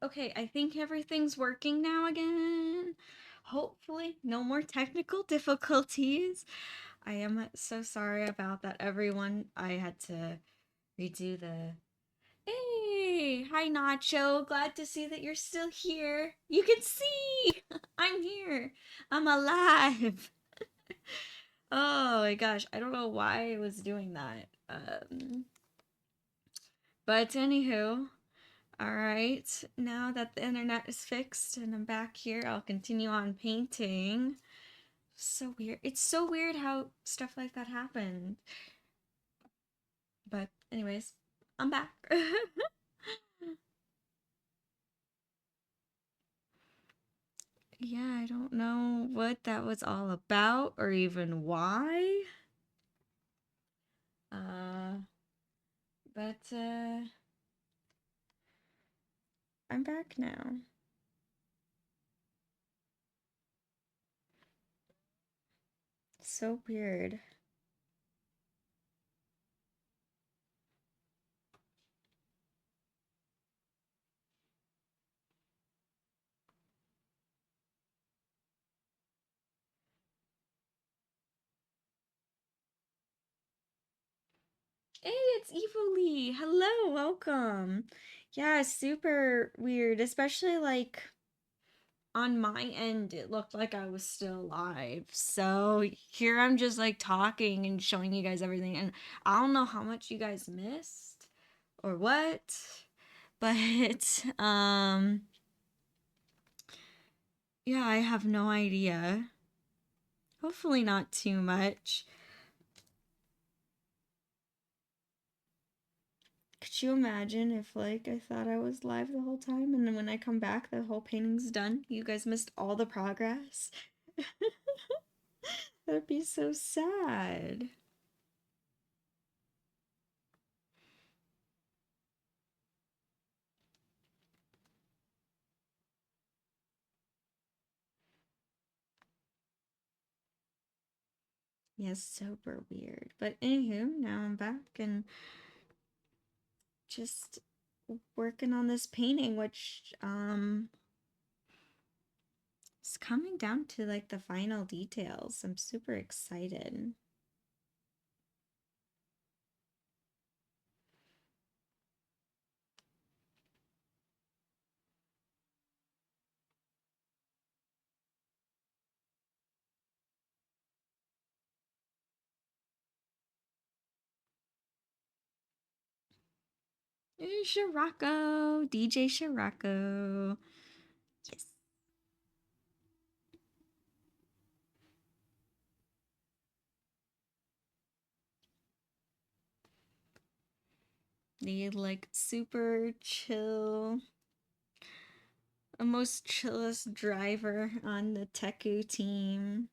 Okay, I think everything's working now again. Hopefully, no more technical difficulties. I am so sorry about that, everyone. I had to redo the. Hey, hi Nacho. Glad to see that you're still here. You can see I'm here. I'm alive. Oh my gosh, I don't know why I was doing that. But anywho, all right, now that the internet is fixed and I'm back here, I'll continue on painting. So weird. It's so weird how stuff like that happened. But anyways, I'm back. Yeah, I don't know what that was all about or even why. Uh, but I'm back now. So weird. Hey, it's Evoli. Hello, welcome. Yeah, super weird, especially like on my end, it looked like I was still alive. So here I'm just like talking and showing you guys everything. And I don't know how much you guys missed or what, but yeah, I have no idea. Hopefully not too much. Could you imagine if like I thought I was live the whole time and then when I come back the whole painting's done? You guys missed all the progress. That'd be so sad. Yes, super weird. But anywho, now I'm back and just working on this painting, which is coming down to like the final details. I'm super excited. Hey, Shirako, DJ Shirako. Yes. The like super chill, the most chillest driver on the Teku team.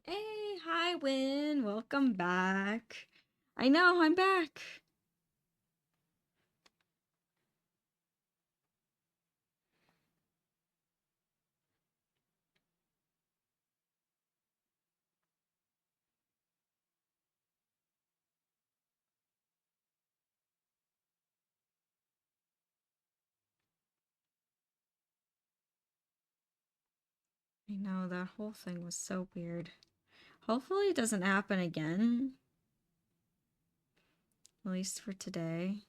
Hey, hi Win, welcome back. I know, I'm back. I know, that whole thing was so weird. Hopefully it doesn't happen again. At least for today.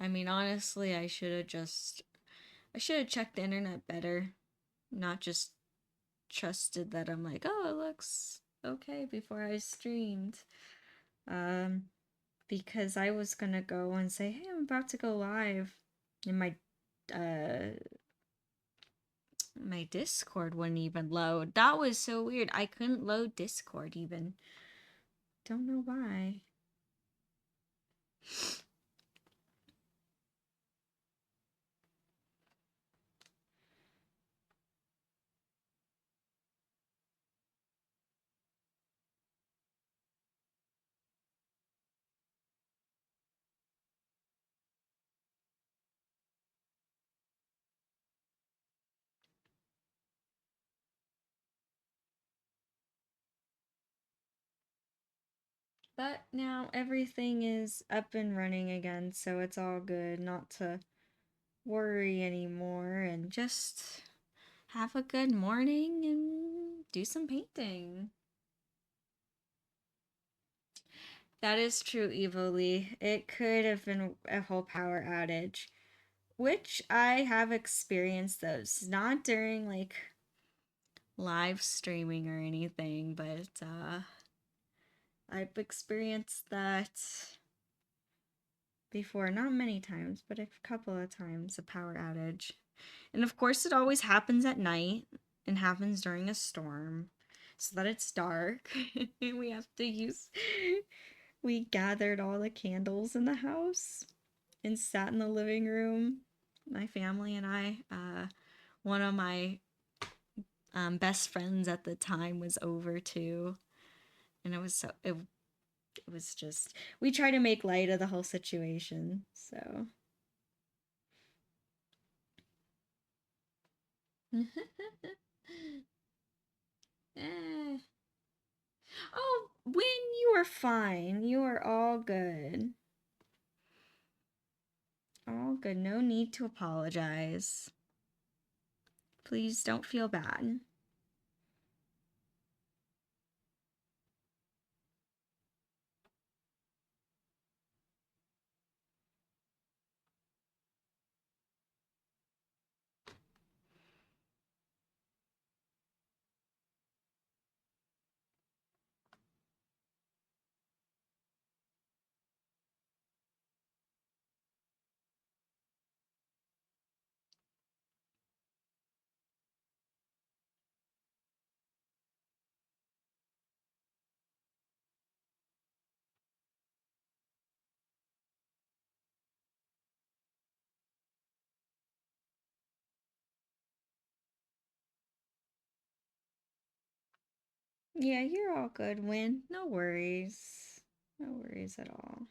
I mean, honestly, I should have checked the internet better. Not just trusted that I'm like, oh, it looks okay before I streamed. Um, because I was gonna go and say, hey, I'm about to go live. And my Discord wouldn't even load. That was so weird. I couldn't load Discord even. Don't know why. But now everything is up and running again, so it's all good not to worry anymore and just have a good morning and do some painting. That is true, Evoli. It could have been a whole power outage, which I have experienced those. Not during like live streaming or anything, but I've experienced that before. Not many times, but a couple of times, a power outage. And of course, it always happens at night and happens during a storm so that it's dark. And we have to use. We gathered all the candles in the house and sat in the living room. My family and I. One of my best friends at the time was over too. And it was so. It was just. We try to make light of the whole situation. So. eh. Oh, Win, you are fine. You are all good. All good. No need to apologize. Please don't feel bad. Yeah, you're all good, Win. No worries. No worries at all.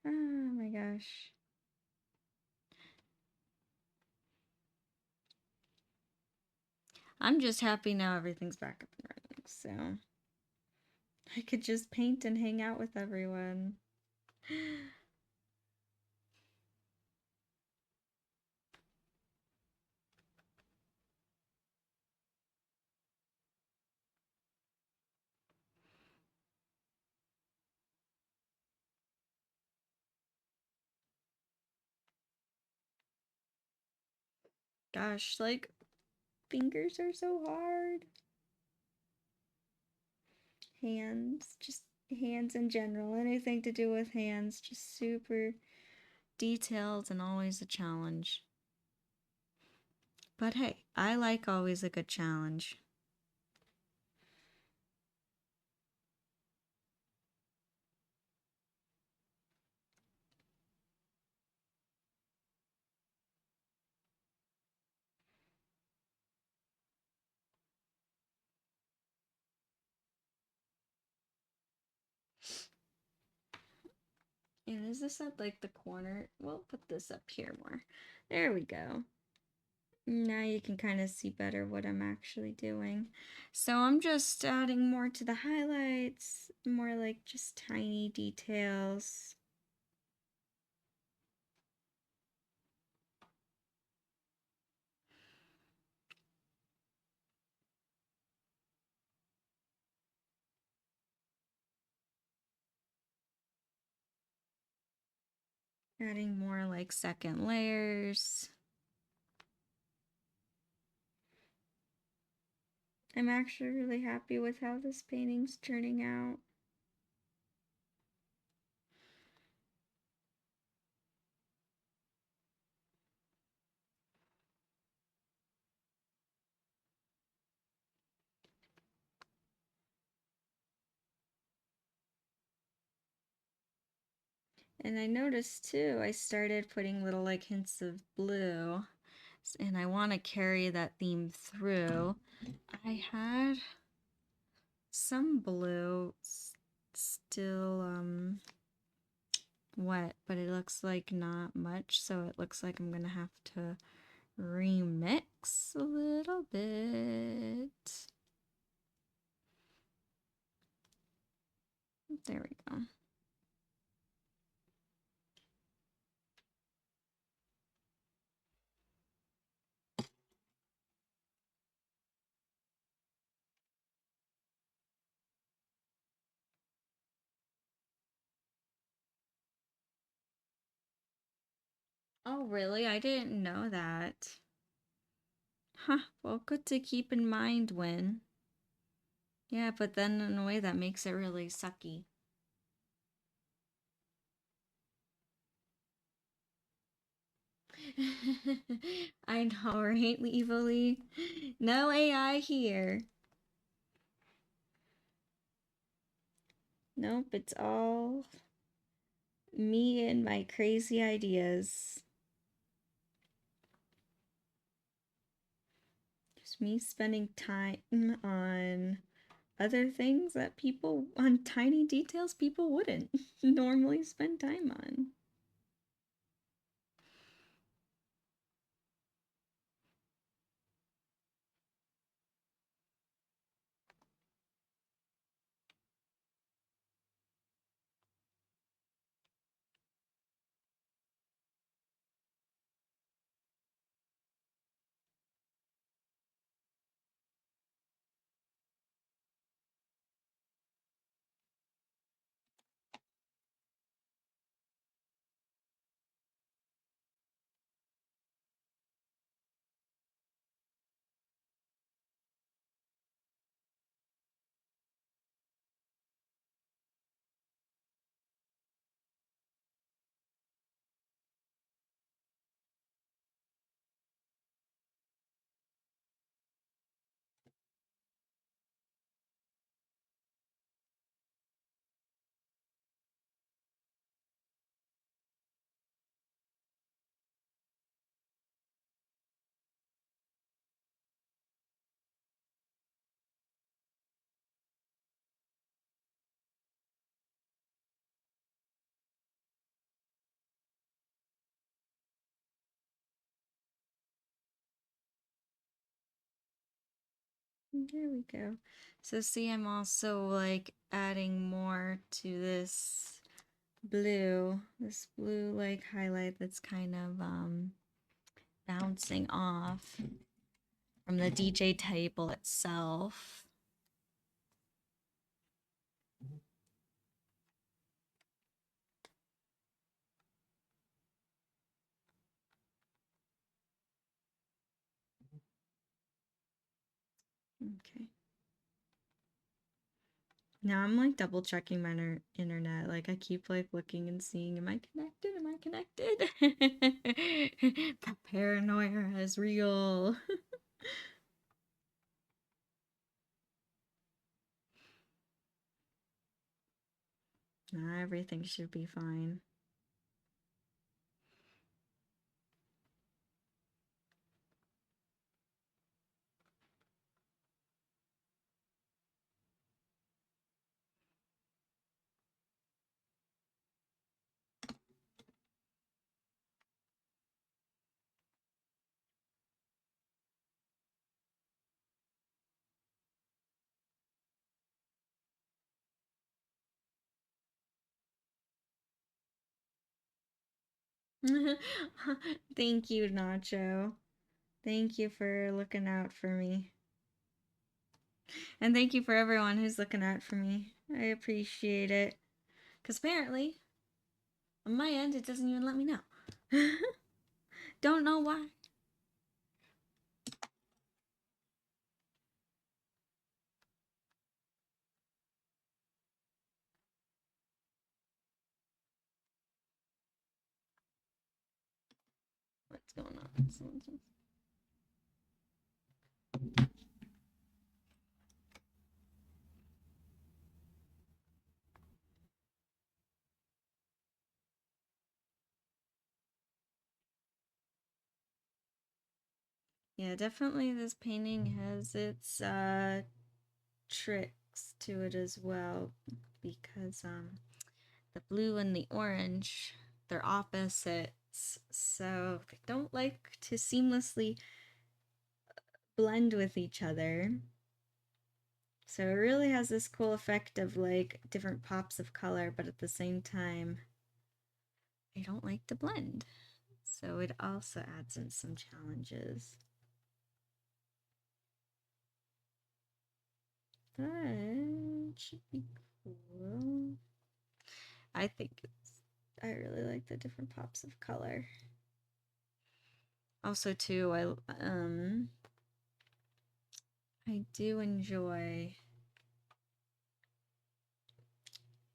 Oh my gosh. I'm just happy now everything's back up and running, so I could just paint and hang out with everyone. Gosh, like, fingers are so hard. Hands, just hands in general. Anything to do with hands, just super detailed and always a challenge. But hey, I like always a good challenge. And is this at like the corner? We'll put this up here more. There we go. Now you can kind of see better what I'm actually doing. So I'm just adding more to the highlights, more like just tiny details. Adding more like second layers. I'm actually really happy with how this painting's turning out. And I noticed too, I started putting little like hints of blue, and I want to carry that theme through. I had some blue still wet, but it looks like not much, so it looks like I'm gonna have to remix a little bit. There we go. Oh, really? I didn't know that. Huh, well, good to keep in mind when. Yeah, but then in a way that makes it really sucky. I know, right, Evilly? No AI here. Nope, it's all me and my crazy ideas. Just me spending time on other things that people, on tiny details people wouldn't normally spend time on. There we go. So see, I'm also like adding more to this blue like highlight that's kind of bouncing off from the DJ table itself. Okay. Now I'm like double checking my internet. Like I keep like looking and seeing, am I connected? Am I connected? The paranoia is real. Nah, everything should be fine. Thank you, Nacho. Thank you for looking out for me. And thank you for everyone who's looking out for me. I appreciate it. Because apparently, on my end, it doesn't even let me know. Don't know why. What's going on? Yeah, definitely this painting has its tricks to it as well, because the blue and the orange, they're opposites, so they don't like to seamlessly blend with each other. So it really has this cool effect of like different pops of color, but at the same time, they don't like to blend. So it also adds in some challenges. That should be cool. I I really like the different pops of color. Also too, I do enjoy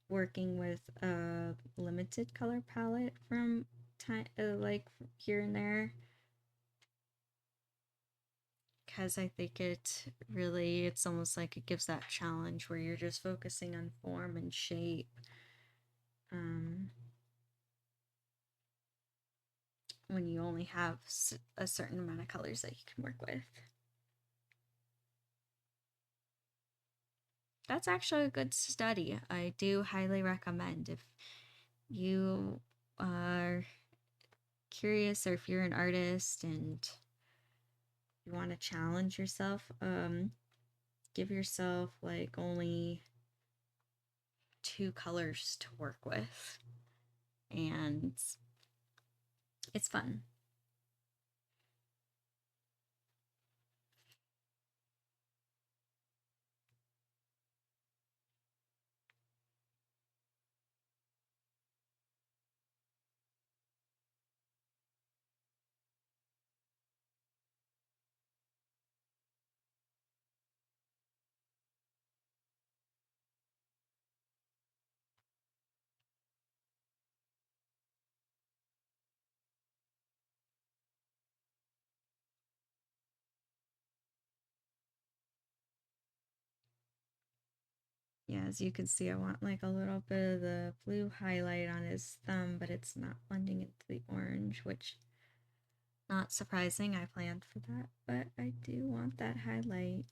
working with a limited color palette from time, like here and there, because I think it's almost like it gives that challenge where you're just focusing on form and shape. When you only have a certain amount of colors that you can work with. That's actually a good study. I do highly recommend if you are curious or if you're an artist and you want to challenge yourself, give yourself like only 2 colors to work with, and it's fun. Yeah, as you can see, I want like a little bit of the blue highlight on his thumb, but it's not blending into the orange, which, not surprising, I planned for that, but I do want that highlight.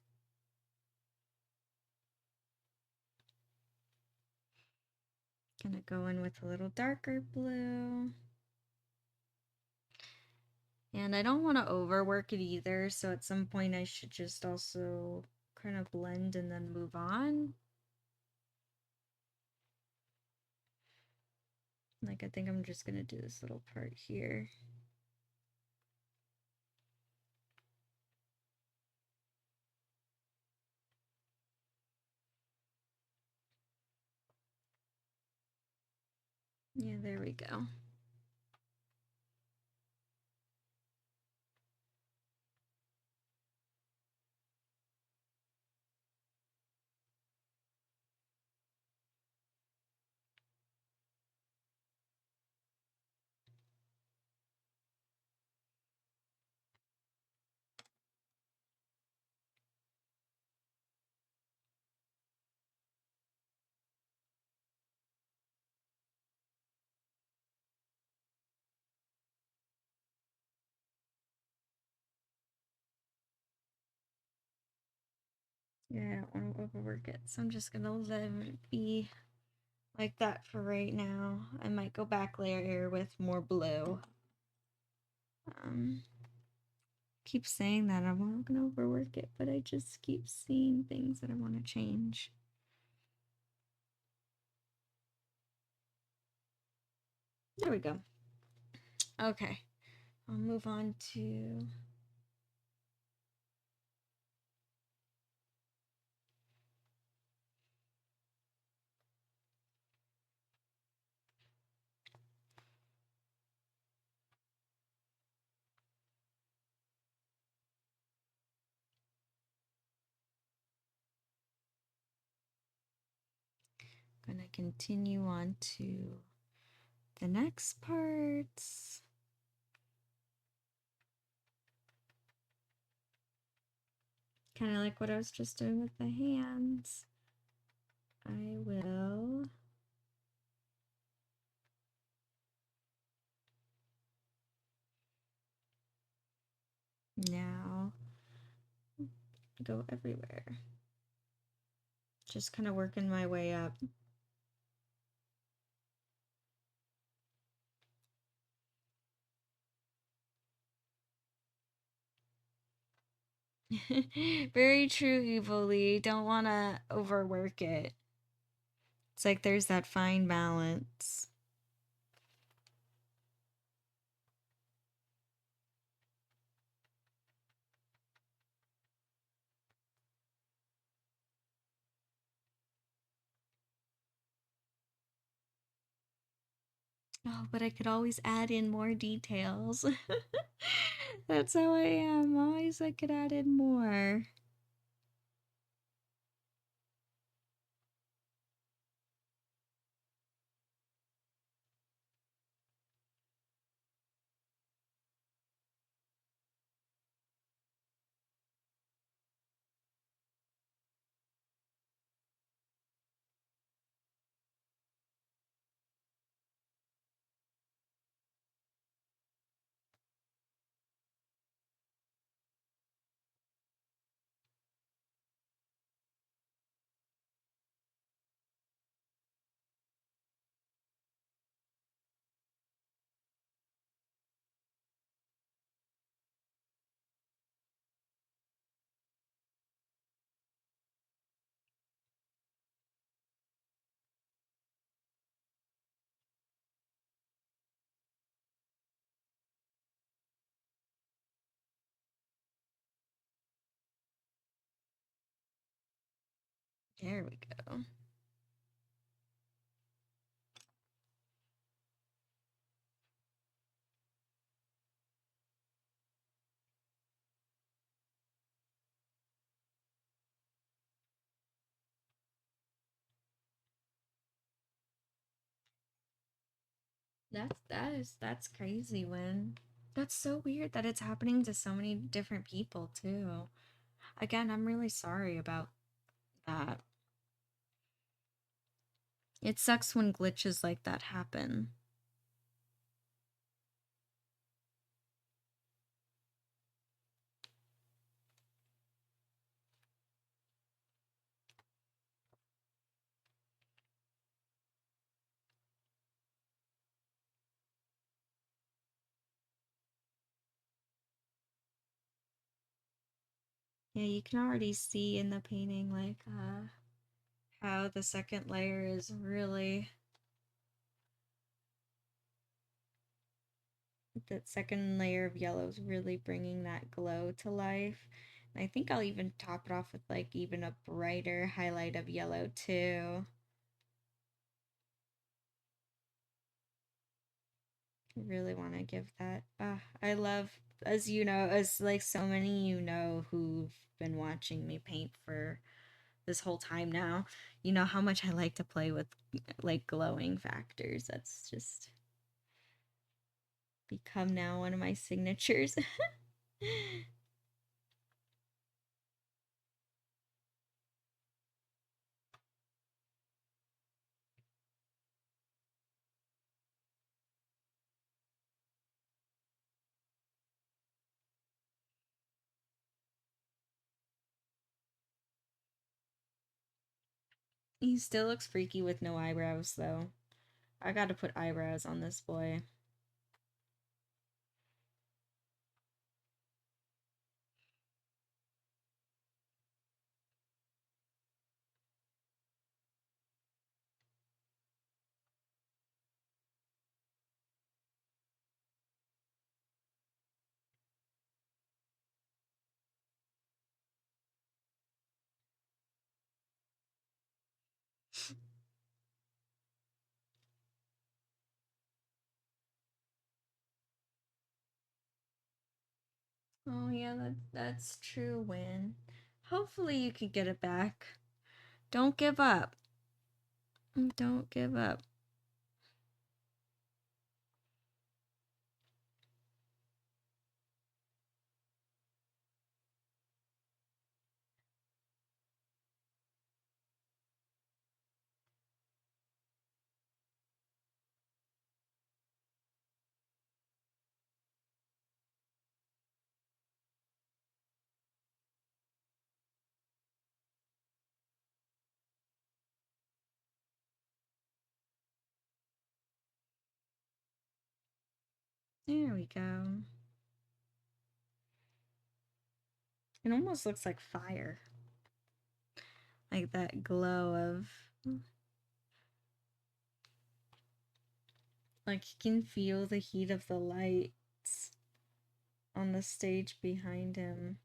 Gonna go in with a little darker blue. And I don't want to overwork it either, so at some point I should just also kind of blend and then move on. Like, I think I'm just gonna do this little part here. Yeah, there we go. Yeah, I don't want to overwork it, so I'm just gonna let it be like that for right now. I might go back layer with more blue. Keep saying that I'm not gonna overwork it, but I just keep seeing things that I want to change. There we go. Okay, I'll move on to gonna continue on to the next parts. Kind of like what I was just doing with the hands. I will now go everywhere. Just kind of working my way up. Very true, Evil. Don't want to overwork it. It's like there's that fine balance. Oh, but I could always add in more details. That's how I am. Always I could add in more. There we go. That's crazy, Win. That's so weird that it's happening to so many different people too. Again, I'm really sorry about that. It sucks when glitches like that happen. Yeah, you can already see in the painting like how the second layer is really that second layer of yellow is really bringing that glow to life. And I think I'll even top it off with like even a brighter highlight of yellow too. I really want to give that. I love, as you know, as like so many you know who've been watching me paint for this whole time now, you know how much I like to play with like glowing factors. That's just become now one of my signatures. He still looks freaky with no eyebrows though. I gotta put eyebrows on this boy. Oh yeah, that's true, Win. Hopefully you can get it back. Don't give up. Don't give up. There we go. It almost looks like fire. Like that glow of... Like you can feel the heat of the lights on the stage behind him.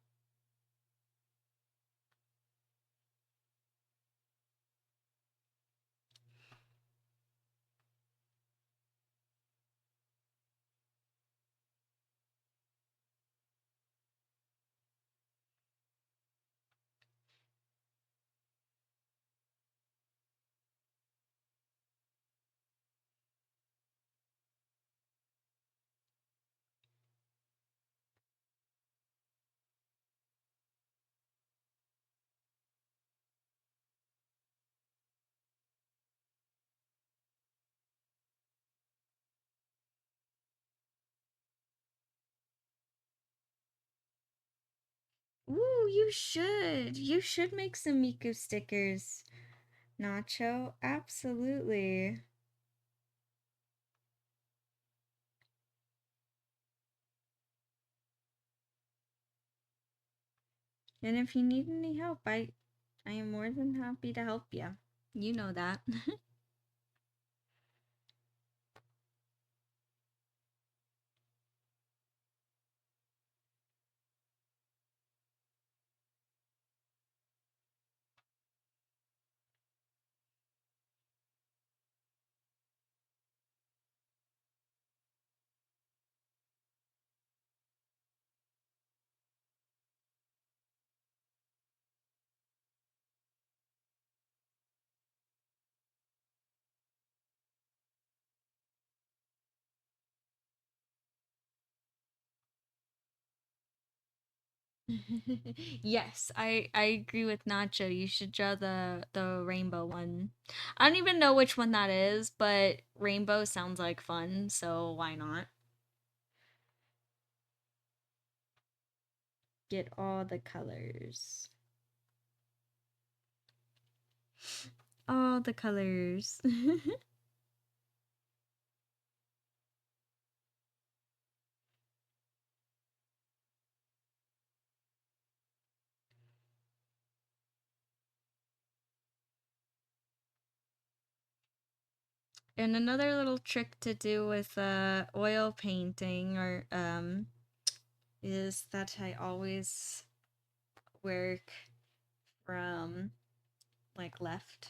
Ooh, you should. You should make some Miku stickers. Nacho, absolutely. And if you need any help, I am more than happy to help you. You know that. Yes, I agree with Nacho. You should draw the rainbow one. I don't even know which one that is, but rainbow sounds like fun, so why not? Get all the colors. All the colors. And another little trick to do with oil painting or is that I always work from like left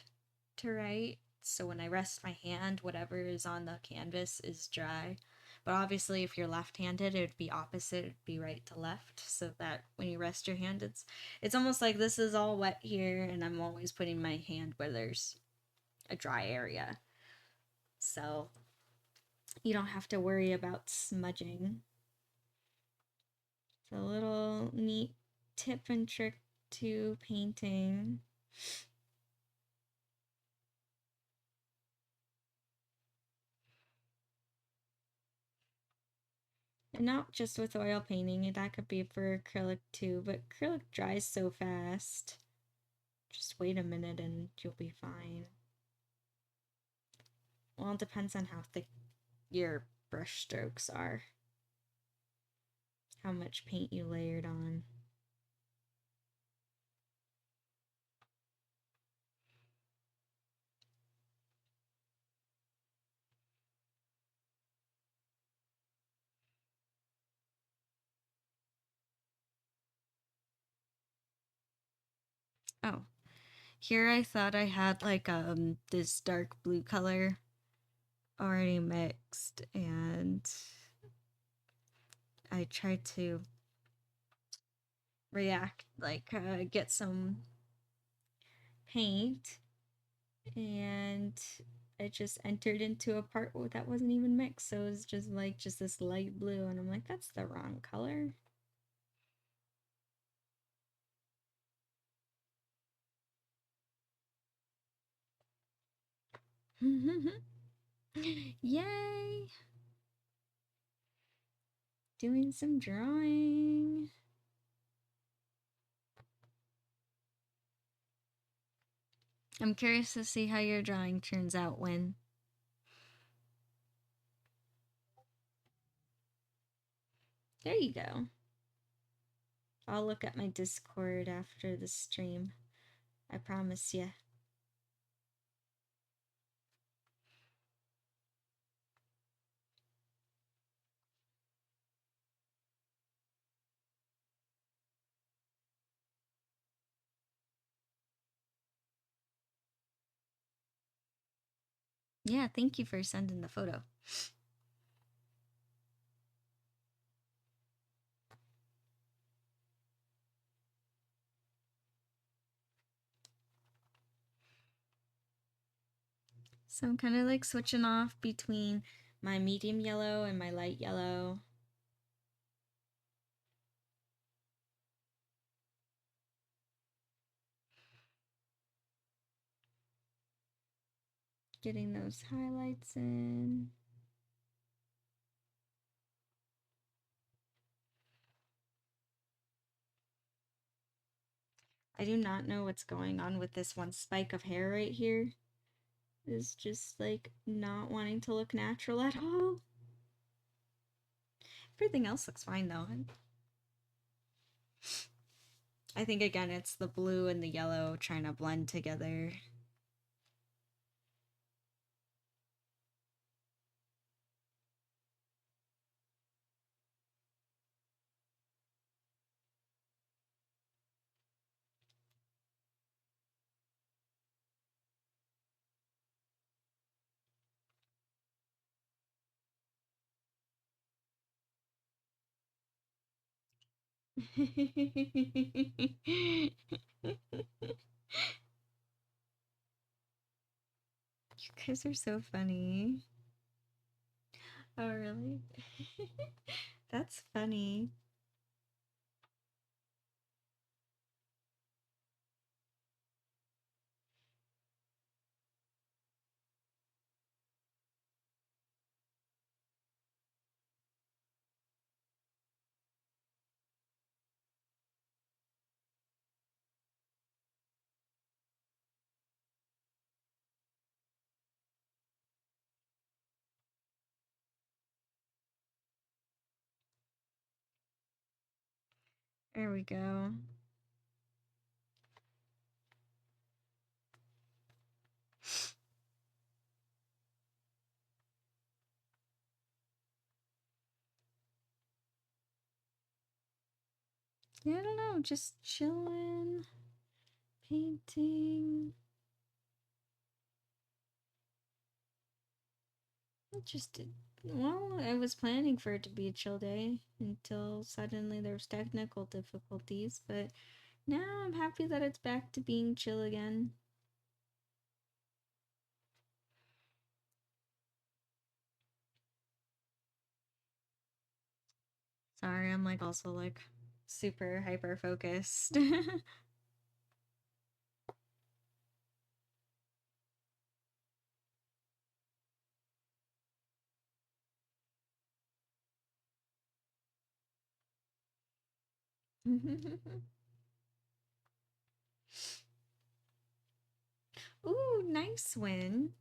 to right. So when I rest my hand, whatever is on the canvas is dry. But obviously if you're left-handed, it would be opposite, it'd be right to left, so that when you rest your hand, it's almost like this is all wet here and I'm always putting my hand where there's a dry area. So you don't have to worry about smudging. It's a little neat tip and trick to painting. And not just with oil painting, that could be for acrylic too, but acrylic dries so fast. Just wait a minute and you'll be fine. Well, it depends on how thick your brush strokes are. How much paint you layered on. Oh, here I thought I had like this dark blue color already mixed, and I tried to get some paint, and I just entered into a part that wasn't even mixed, so it was just this light blue, and I'm like, that's the wrong color. Yay! Doing some drawing. I'm curious to see how your drawing turns out when. There you go. I'll look at my Discord after the stream. I promise ya. Yeah, thank you for sending the photo. So I'm kind of like switching off between my medium yellow and my light yellow. Getting those highlights in. I do not know what's going on with this one spike of hair right here. It's just like not wanting to look natural at all. Everything else looks fine though. I think again it's the blue and the yellow trying to blend together. You guys are so funny. Oh, really? That's funny. There we go. Yeah, I don't know, just chilling, painting. Well, I was planning for it to be a chill day until suddenly there was technical difficulties, but now I'm happy that it's back to being chill again. Sorry, I'm like also like super hyper focused. Ooh, nice win.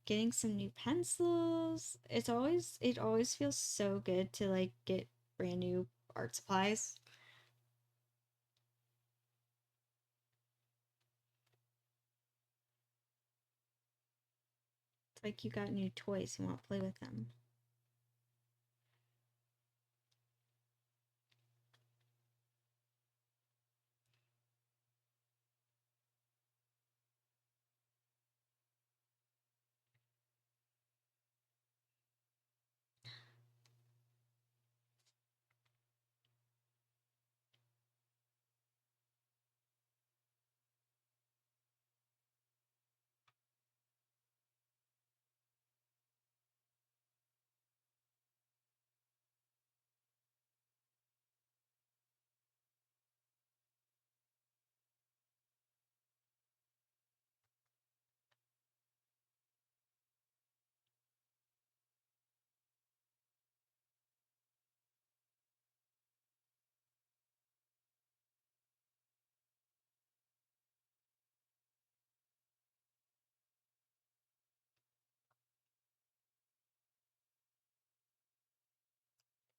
Getting some new pencils. It always feels so good to like get brand new art supplies. It's like you got new toys, you want to play with them.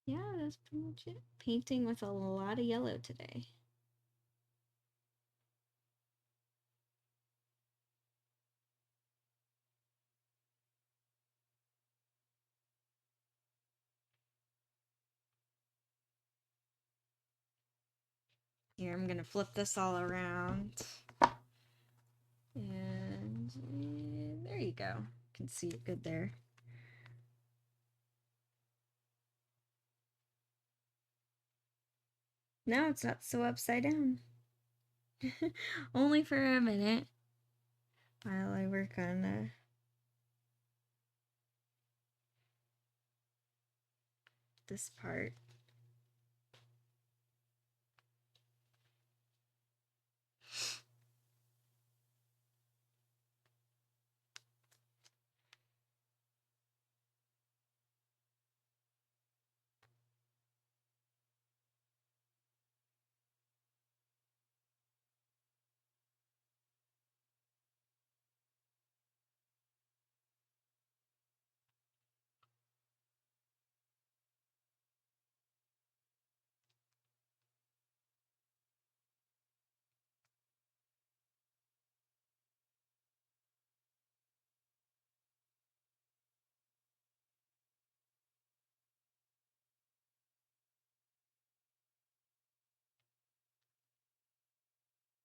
Yeah, that's pretty much it. Painting with a lot of yellow today. Here, I'm gonna flip this all around. And there you go. You can see it good there. Now it's not so upside down. Only for a minute while I work on this part.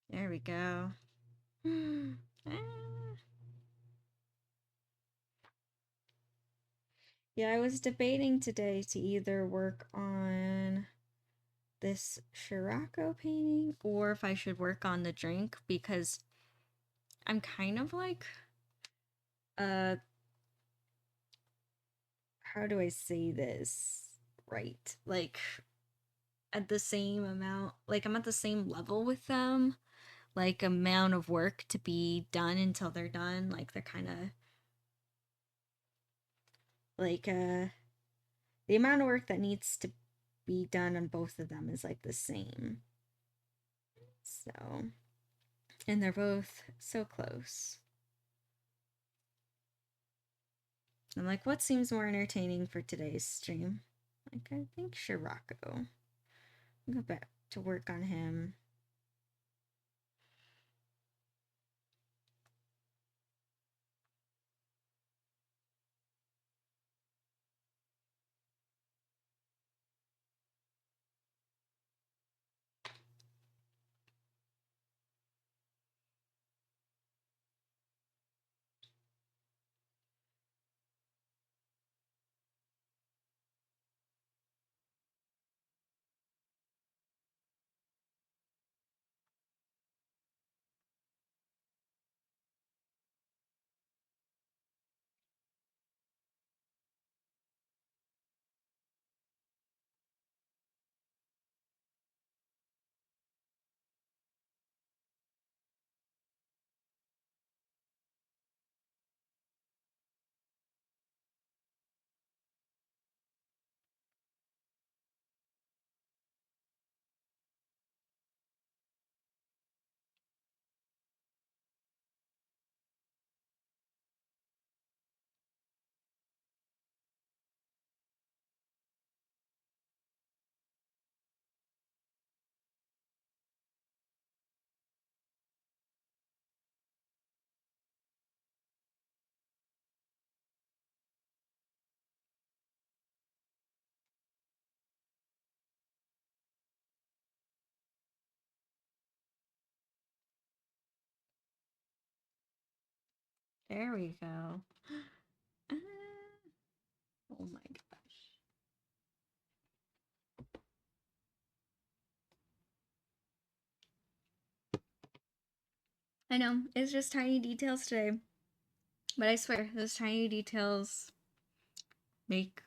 There we go. Yeah, I was debating today to either work on this Scirocco painting or if I should work on the drink, because I'm kind of like how do I say this right? Like at the same amount, like I'm at the same level with them, like amount of work to be done until they're done. Like they're kind of like the amount of work that needs to be done on both of them is like the same. So, and they're both so close. I'm like, what seems more entertaining for today's stream? Like, I think Scirocco. I'll go back to work on him. There we go. Oh my gosh. I know, it's just tiny details today. But I swear, those tiny details make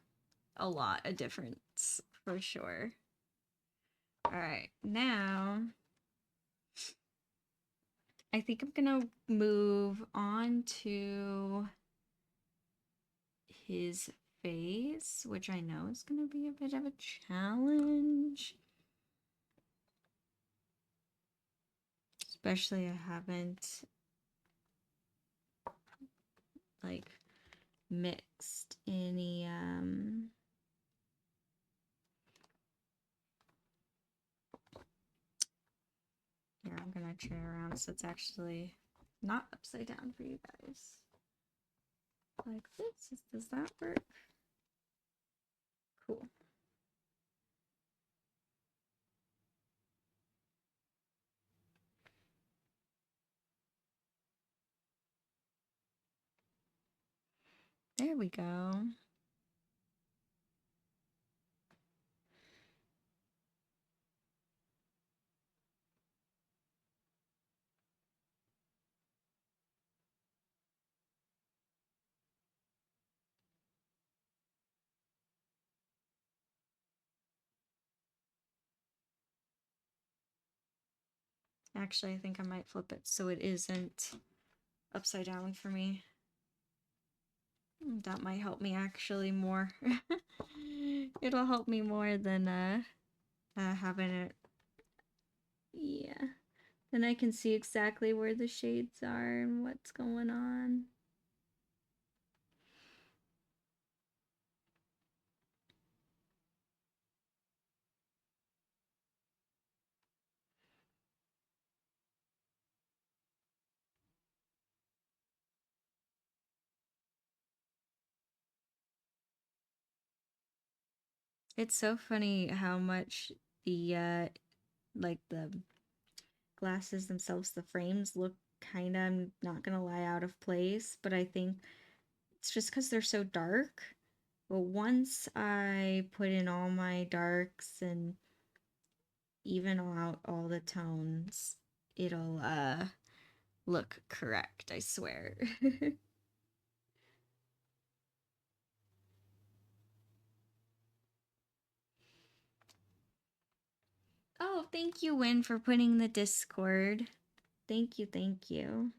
a lot of difference for sure. Alright, now I think I'm gonna move on to his face, which I know is gonna be a bit of a challenge. Especially I haven't like mixed any Here, I'm gonna turn it around so it's actually not upside down for you guys. Like this. Does that work? Cool. There we go. Actually, I think I might flip it so it isn't upside down for me. That might help me actually more. It'll help me more than having it. Yeah. Then I can see exactly where the shades are and what's going on. It's so funny how much the like the glasses themselves, the frames look kind of, I'm not gonna lie, out of place, but I think it's just because they're so dark. But once I put in all my darks and even out all the tones, it'll look correct, I swear. Oh, thank you, Win, for putting the Discord. Thank you, thank you.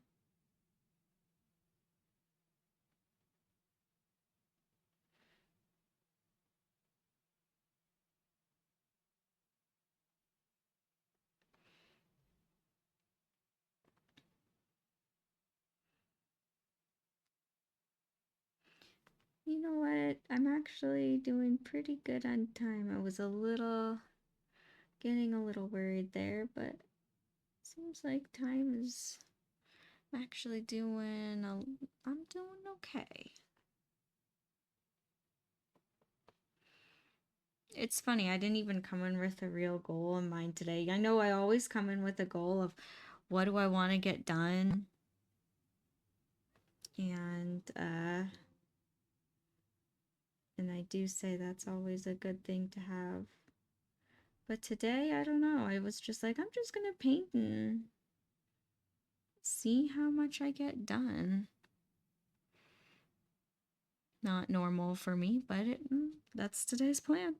You know what? I'm actually doing pretty good on time. I was getting a little worried there, but seems like time is actually I'm doing okay. It's funny, I didn't even come in with a real goal in mind today. I know I always come in with a goal of what do I want to get done? And I do say that's always a good thing to have. But today, I don't know. I was just like, I'm just gonna paint and see how much I get done. Not normal for me, but that's today's plan.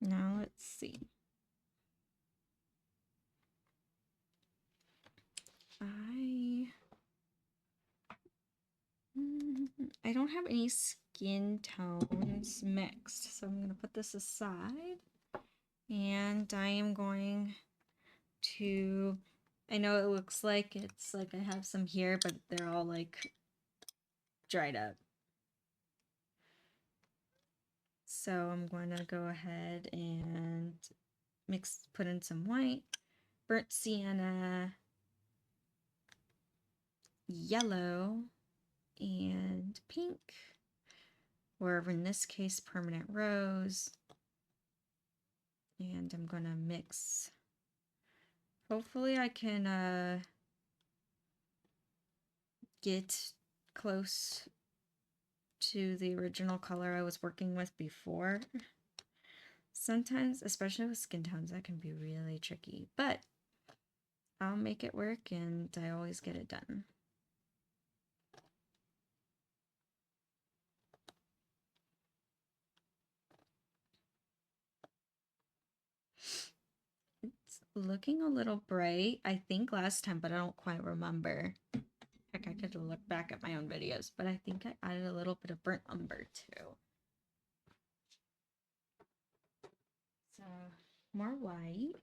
Now let's see. I don't have any skin tones mixed, so I'm going to put this aside. And I am going to, I know it looks like it's like I have some here, but they're all like dried up. So I'm going to go ahead and put in some white, burnt sienna, yellow, and pink, or in this case, permanent rose. And I'm gonna mix. Hopefully I can get close to the original color I was working with before. Sometimes, especially with skin tones, that can be really tricky, but I'll make it work and I always get it done. looking a little bright, I think last time, but I don't quite remember. Heck, I could look back at my own videos, but I think I added a little bit of burnt umber too. So, more white.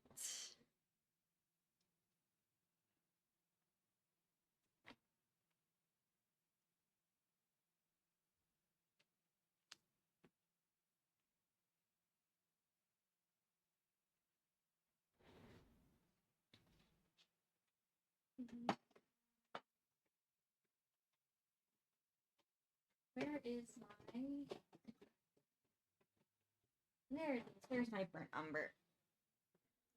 Where is my... There it is. There's my burnt umber.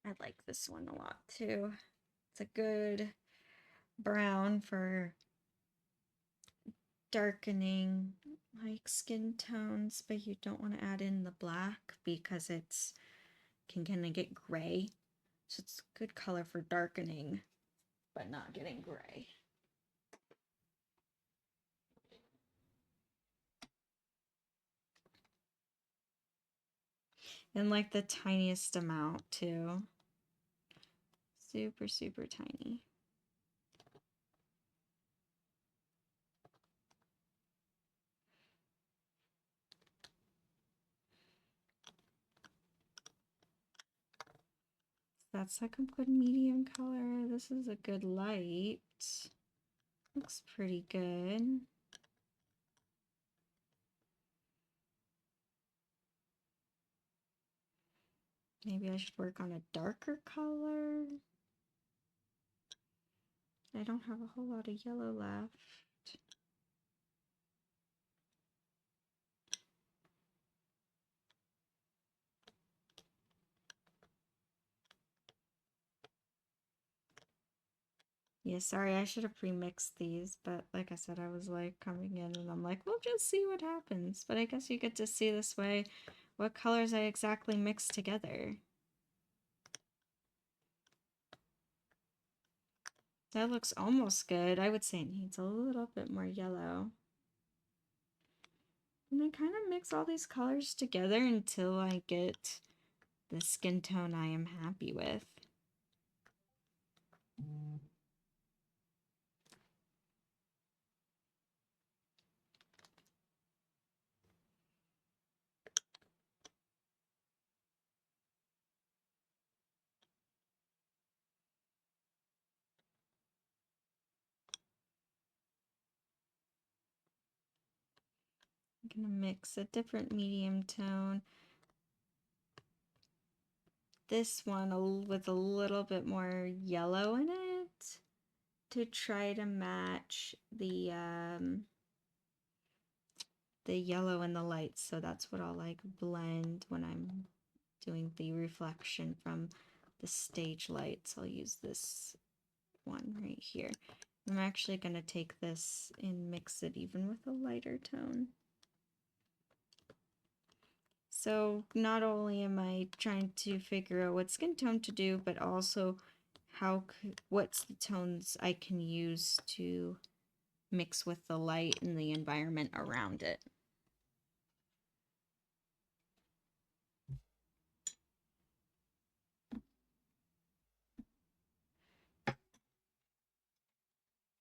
I like this one a lot too. It's a good brown for darkening like skin tones, but you don't want to add in the black because it's can kind of get gray. So it's a good color for darkening, but not getting gray. And like the tiniest amount too. Super, super tiny. That's like a good medium color. This is a good light. Looks pretty good. Maybe I should work on a darker color. I don't have a whole lot of yellow left. Yeah, sorry, I should have pre-mixed these, but like I said, I was like coming in and I'm like, we'll just see what happens. But I guess you get to see this way what colors I exactly mixed together. That looks almost good. I would say it needs a little bit more yellow. And I kind of mix all these colors together until I get the skin tone I am happy with. I'm gonna mix a different medium tone. This one with a little bit more yellow in it to try to match the yellow and the lights. So that's what I'll like blend when I'm doing the reflection from the stage lights. I'll use this one right here. I'm actually going to take this and mix it even with a lighter tone. So not only am I trying to figure out what skin tone to do, but also what's the tones I can use to mix with the light and the environment around it.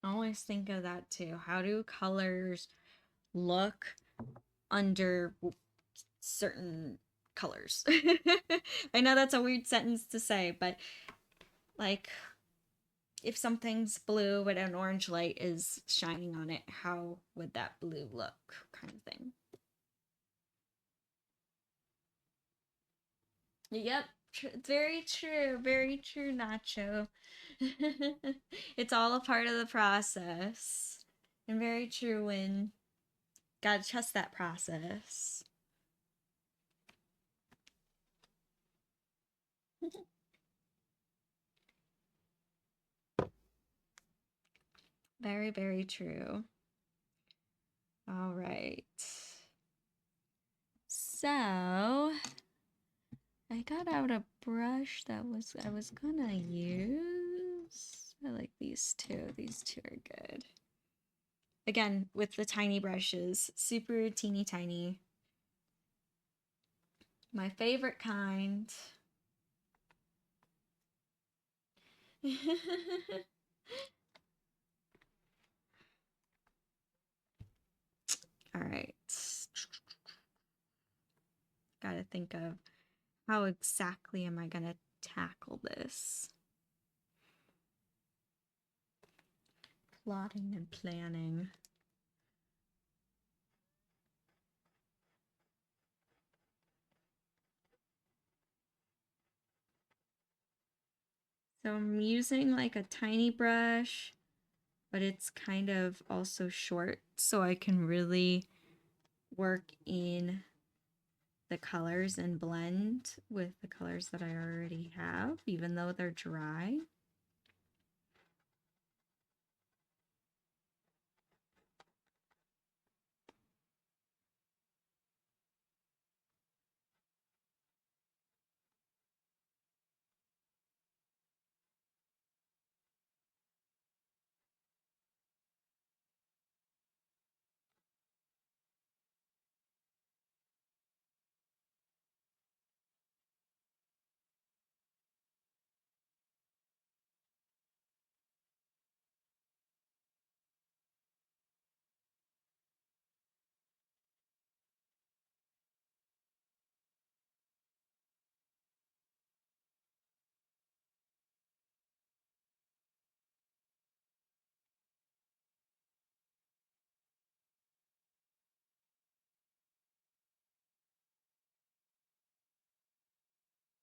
I always think of that too. How do colors look under certain colors? I know that's a weird sentence to say, but like if something's blue but an orange light is shining on it, how would that blue look, kind of thing? Yep, very true, Nacho. It's all a part of the process. And very true, Win. Gotta trust that process. Very, very true. All right. So, I got out a brush that I was gonna use. I like these two. These two are good. Again, with the tiny brushes, super teeny tiny. My favorite kind. All right. Gotta think of how exactly am I gonna tackle this? Plotting and planning. So I'm using like a tiny brush, but it's kind of also short, so I can really work in the colors and blend with the colors that I already have, even though they're dry.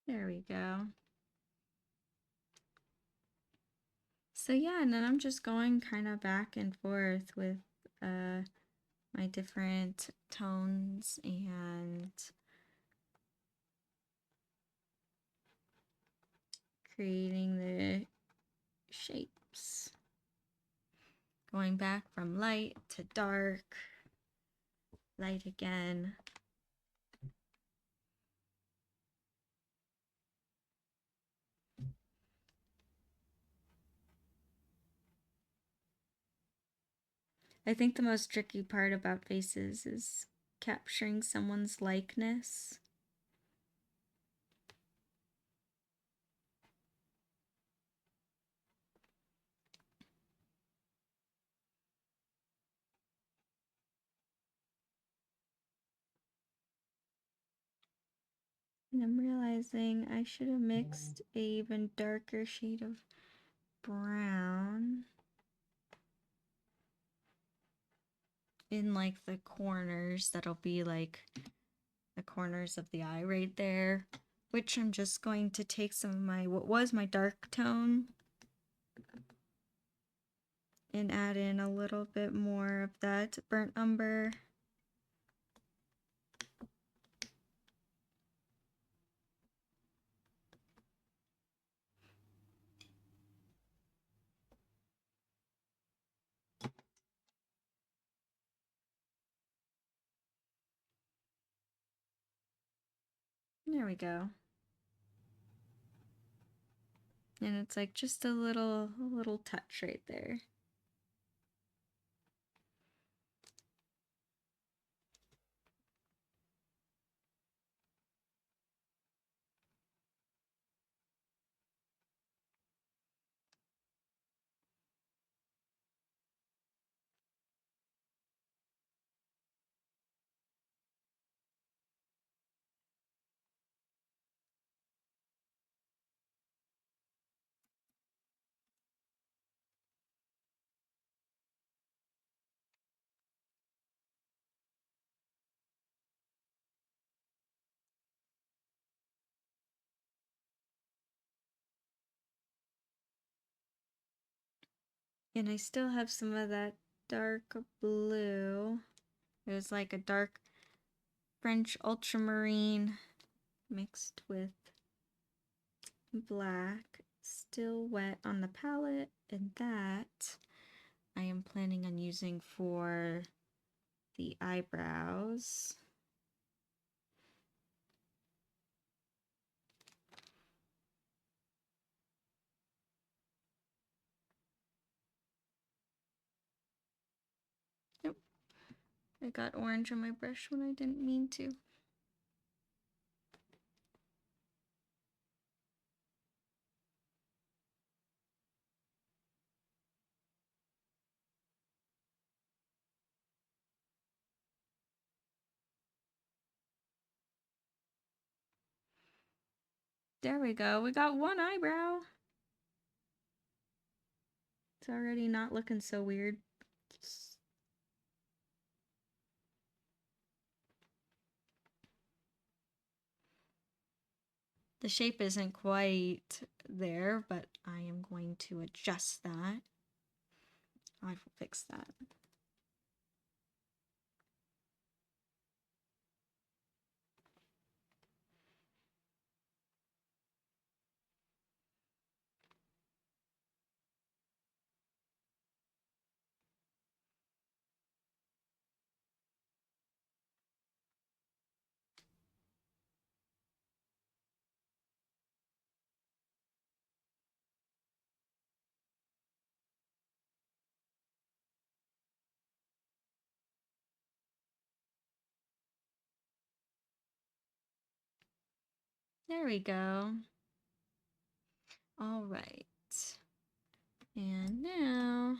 There we go. So yeah, and then I'm just going kind of back and forth with my different tones and creating the shapes. Going back from light to dark, light again. I think the most tricky part about faces is capturing someone's likeness. And I'm realizing I should have mixed an even darker shade of brown in like the corners. That'll be like the corners of the eye right there, which I'm just going to take some of my, what was my dark tone, and add in a little bit more of that burnt umber. There we go. And it's like just a little touch right there. And I still have some of that dark blue. It was like a dark French ultramarine mixed with black, still wet on the palette, and that I am planning on using for the eyebrows. Nope, I got orange on my brush when I didn't mean to. There we go. We got one eyebrow. It's already not looking so weird. The shape isn't quite there, but I am going to adjust that. I will fix that. There we go. All right. And now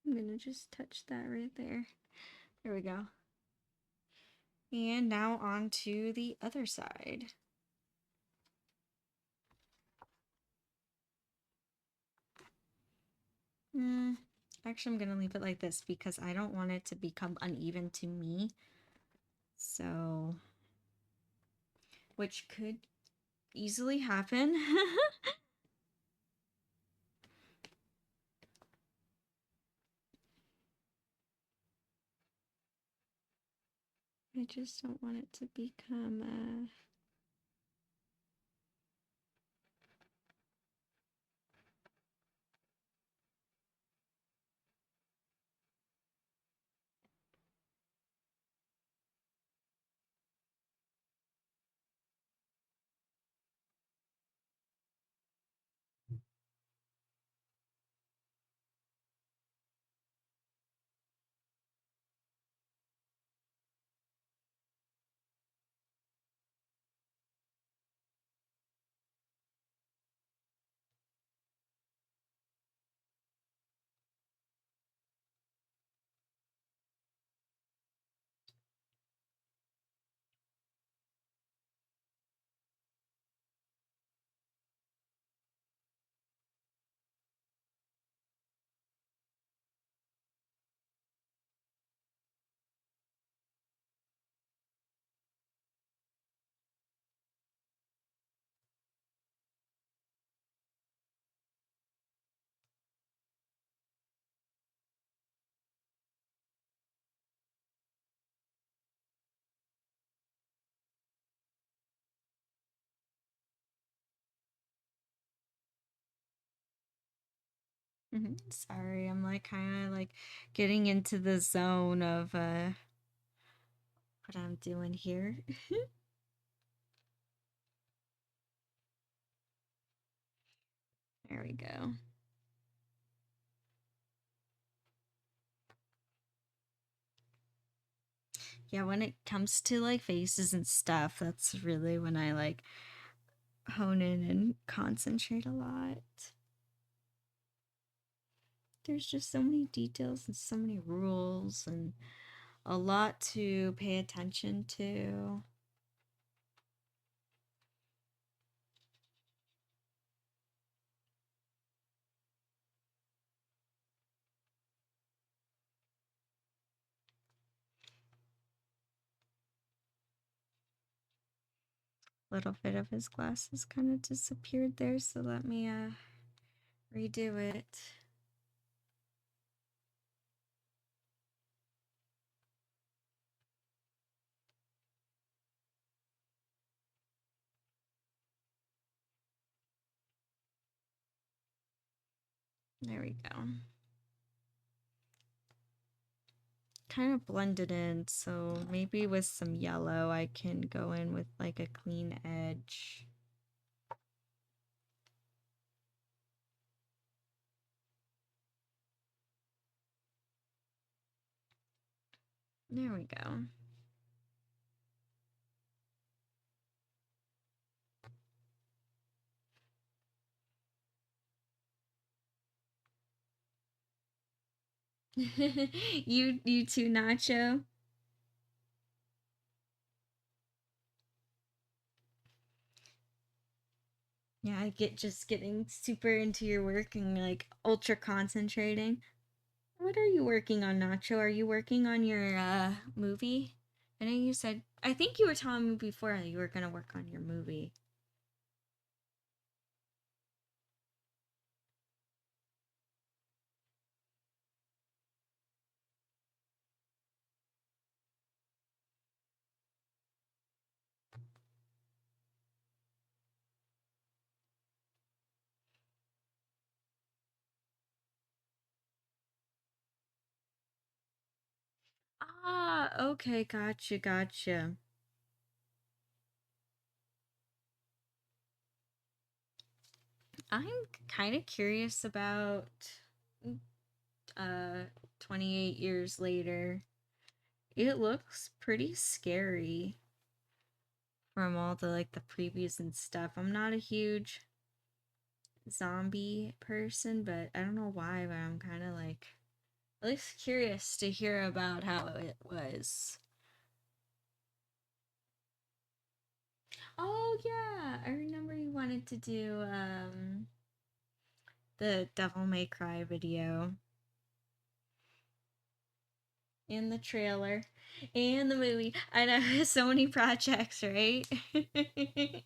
I'm gonna just touch that right there. There we go. And now on to the other side. Actually, I'm gonna leave it like this because I don't want it to become uneven to me. So, which could easily happen. I just don't want it to become Sorry, I'm like kind of like getting into the zone of what I'm doing here. There we go. Yeah, when it comes to like faces and stuff, that's really when I like hone in and concentrate a lot. There's just so many details and so many rules and a lot to pay attention to. Little bit of his glasses kind of disappeared there, so let me redo it. There we go. Kind of blended in, so maybe with some yellow I can go in with like a clean edge. There we go. You too, Nacho? Yeah, I get just getting super into your work and like ultra concentrating. What are you working on, Nacho? Are you working on your movie? I know you said, I think you were telling me before that you were gonna work on your movie. Ah, okay, gotcha, gotcha. I'm kind of curious about uh 28 years later. It looks pretty scary from all the like the previews and stuff. I'm not a huge zombie person, but I don't know why, but I'm kind of like at least curious to hear about how it was. Oh yeah, I remember you wanted to do the Devil May Cry video and the trailer and the movie. I know so many projects, right?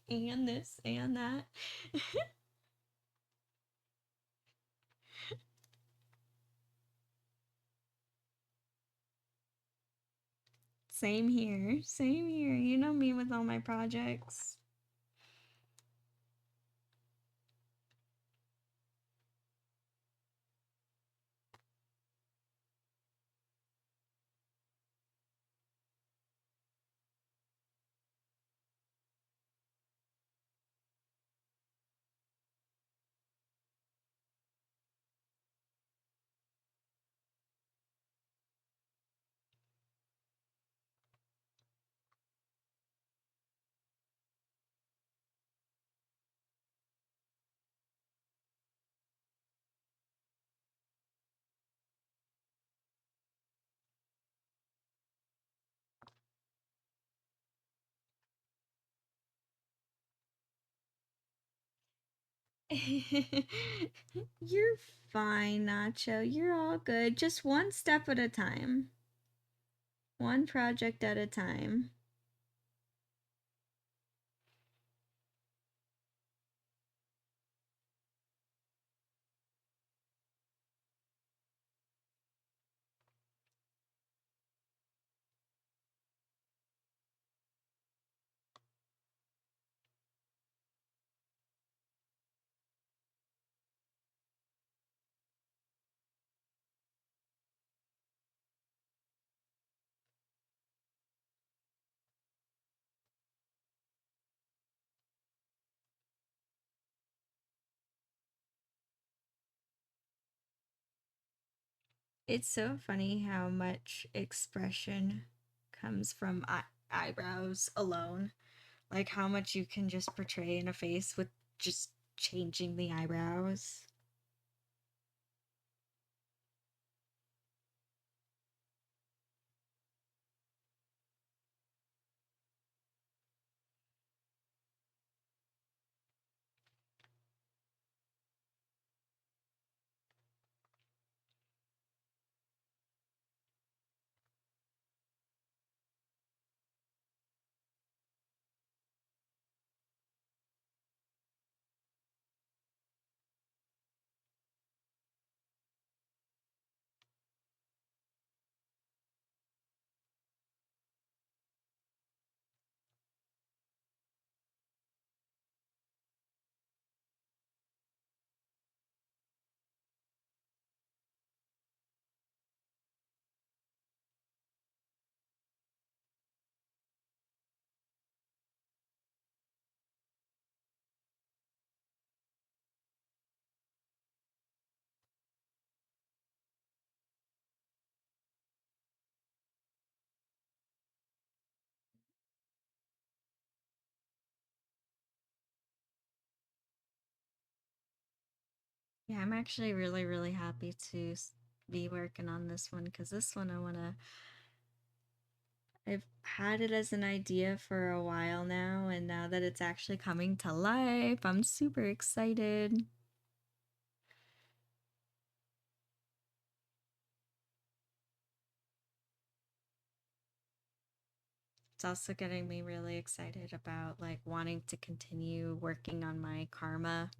And this and that. Same here. Same here. You know me with all my projects. You're fine, Nacho. You're all good. Just one step at a time. One project at a time. It's so funny how much expression comes from eyebrows alone. Like how much you can just portray in a face with just changing the eyebrows. Yeah, I'm actually really, really happy to be working on this one because this one I've had it as an idea for a while now, and now that it's actually coming to life, I'm super excited. It's also getting me really excited about like wanting to continue working on my karma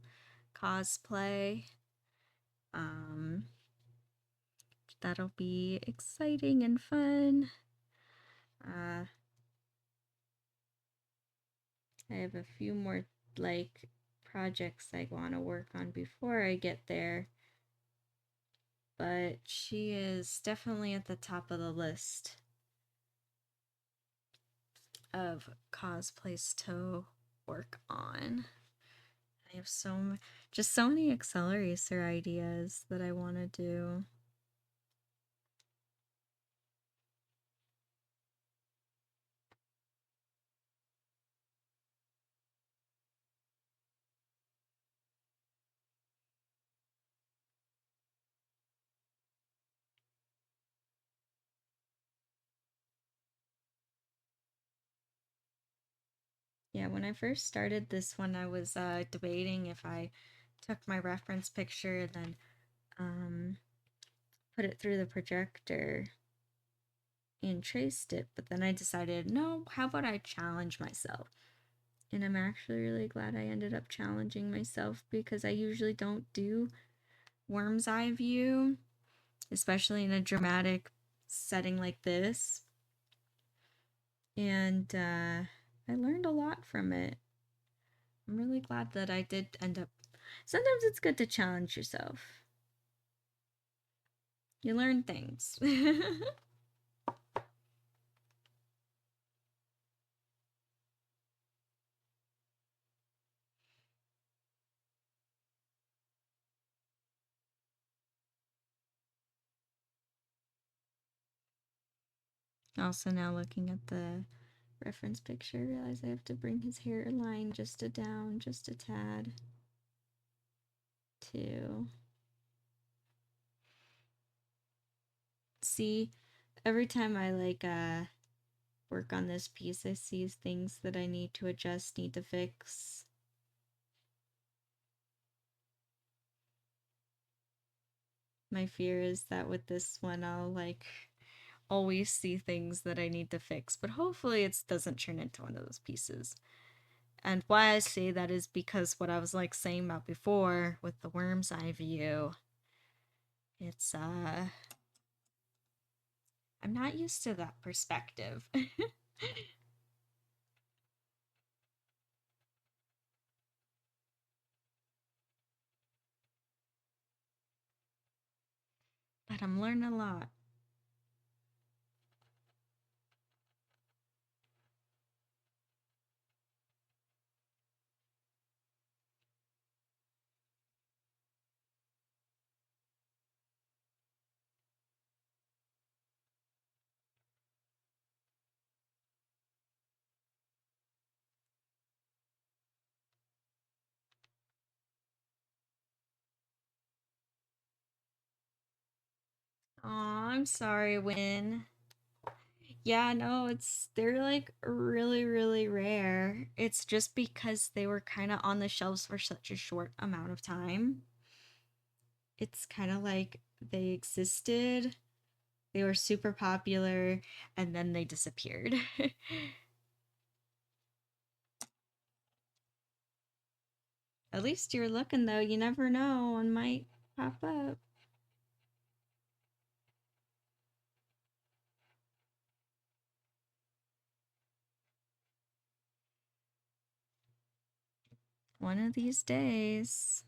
cosplay. Um, that'll be exciting and fun. Uh, I have a few more like projects I want to work on before I get there, but she is definitely at the top of the list of cosplays to work on. I have just so many Accelerator ideas that I want to do. Yeah, when I first started this one, I was debating if I took my reference picture and then put it through the projector and traced it, but then I decided, no, how about I challenge myself? And I'm actually really glad I ended up challenging myself because I usually don't do worm's eye view, especially in a dramatic setting like this. And I learned a lot from it. I'm really glad that I did end up. Sometimes it's good to challenge yourself. You learn things. Also, now looking at the reference picture, I realize I have to bring his hairline just a down, just a tad. Too. See, every time I like work on this piece, I see things that I need to adjust, need to fix. My fear is that with this one, I'll like always see things that I need to fix, but hopefully it doesn't turn into one of those pieces. And why I say that is because what I was like saying about before with the worm's eye view, it's I'm not used to that perspective. But I'm learning a lot. Aw, I'm sorry, Win. Yeah, no, they're like really, really rare. It's just because they were kind of on the shelves for such a short amount of time. It's kind of like they existed, they were super popular, and then they disappeared. At least you're looking though, you never know, one might pop up. One of these days.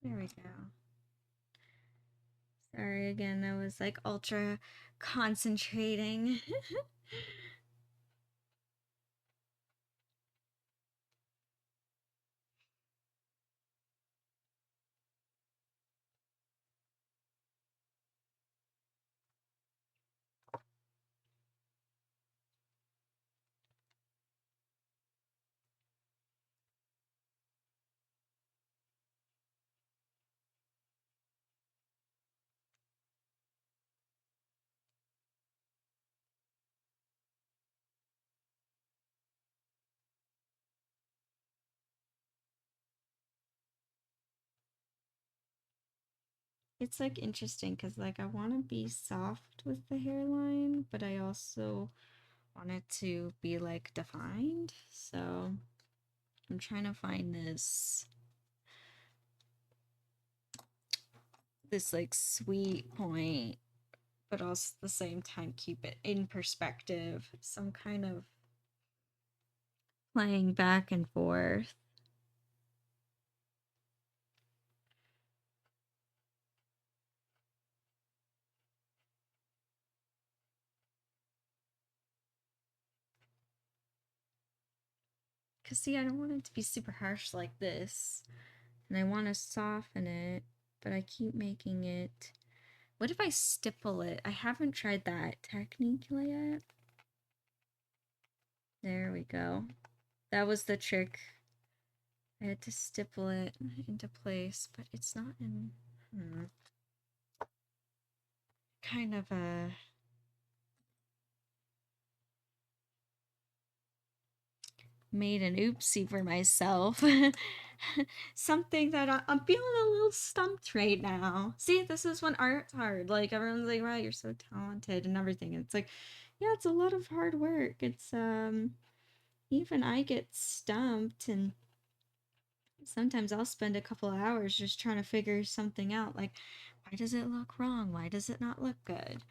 There we go. Sorry again, I was like ultra concentrating. It's like interesting because like I want to be soft with the hairline, but I also want it to be like defined. So I'm trying to find this like sweet point, but also at the same time keep it in perspective. Some kind of playing back and forth. Cause see, I don't want it to be super harsh like this. And I want to soften it, but I keep making it. What if I stipple it? I haven't tried that technique yet. There we go. That was the trick. I had to stipple it into place, but it's not in. Kind of a. Made an oopsie for myself. Something that I'm feeling a little stumped right now. See, this is when art's hard. Like everyone's like, "Wow, you're so talented and everything." And it's like, yeah, it's a lot of hard work. It's even I get stumped, and sometimes I'll spend a couple hours just trying to figure something out. Like, why does it look wrong? Why does it not look good?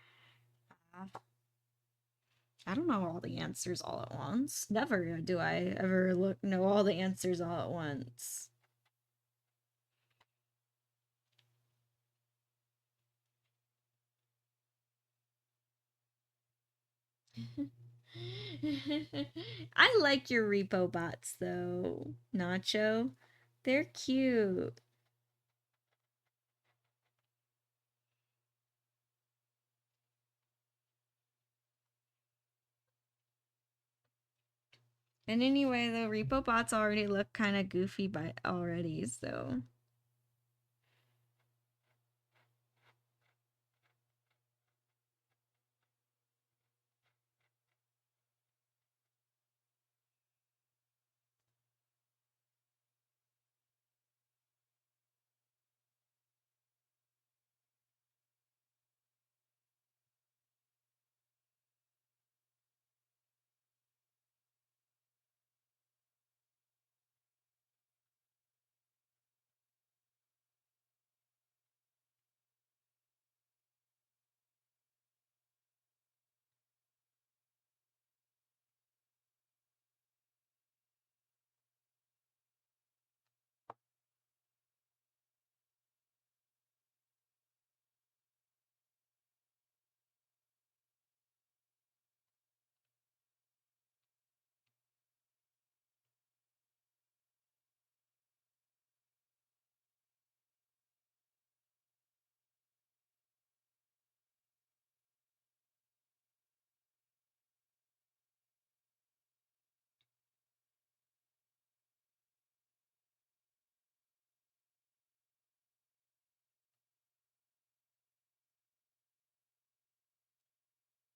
I don't know all the answers all at once. Never do I ever know all the answers all at once. I like your repo bots though, Nacho. They're cute. And anyway, the repo bots already look kind of goofy by already, so